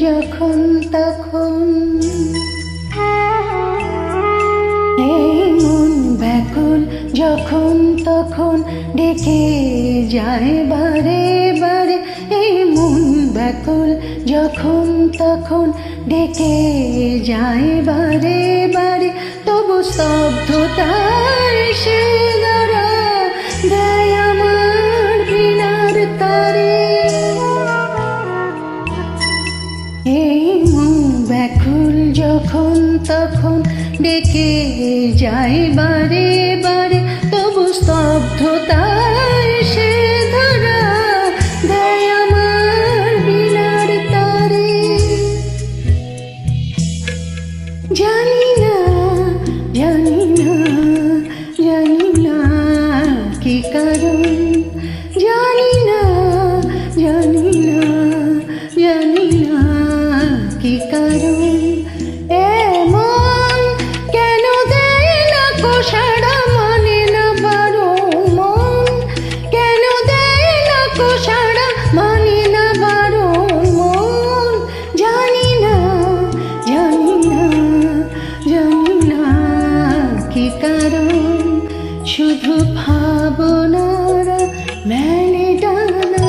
যখন তখন এই মন ব্যাকুল যখন তখন ডেকে যায় বারে বারে। এই মন ব্যাকুল যখন তখন ডেকে যায় বারে বারে। তবু স্তব্ধতায় সে ধরা দেয় আমার বিনার তারে। এই মন ব্যাকুল যখন তখন ডেকে যায় বারে বারে। তবু স্তব্ধতায় সে ধরা দেয় আমার বিনার তারে। জানি না জানি না জানি না কি কারণ, জানি না জানি না জানি না কি কারণ। এমন কেন দেয় না কো সাড়া, মানে না বারণ মন। কেন দেয় না কো সাড়া, মানে না বারণ মন। জানি না জানি না জানি না কি কারণ। শুধু ভাবনারা মেলে ডানা।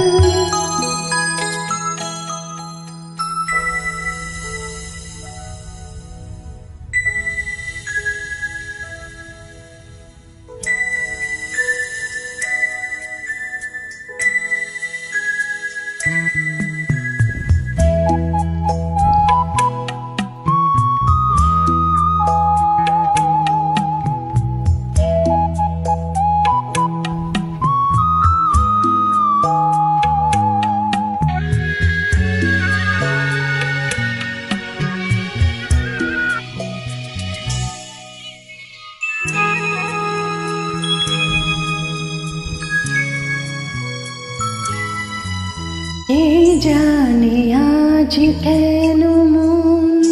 কে জানে আজ কেন মন,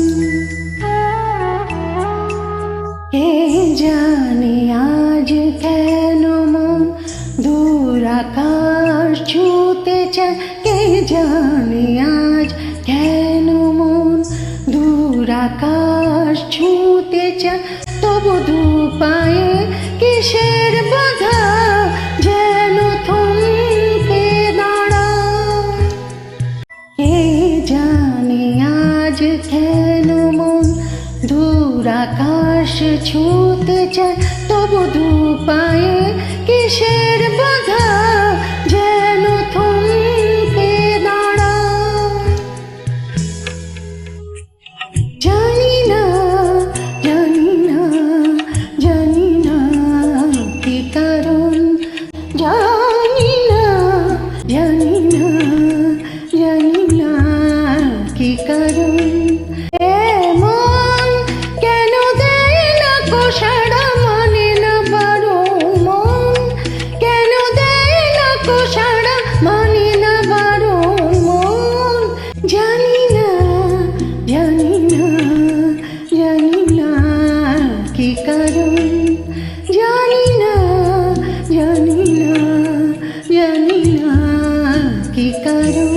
কে জানে আজ কেন মন দূর আকাশ ছুঁতে চায়। কে জানে আজ কেন মন দূর আকাশ ছুঁতে চায়। তবু দু পায়ে কিসের বাধা যেন থমকে দাঁড়ায়। কে জানে আজ কেন মন দূর আকাশ ছুঁতে চায়। তবু দু পায়ে কিসের বাধা যেন থমকে দাঁড়ায়। জানি না জানি না জানি না কি কারণ। জানি না জানি না জানি না কি কারণ। এমন কেন দেয় না কো সাড়া, মানে না বারণ মন। কেন দেয় না কো সাড়া, মানে না বারণ মন। জানি না জানি না জানি না কি কারণ। জানি না জানি না জানি না কি কারণ।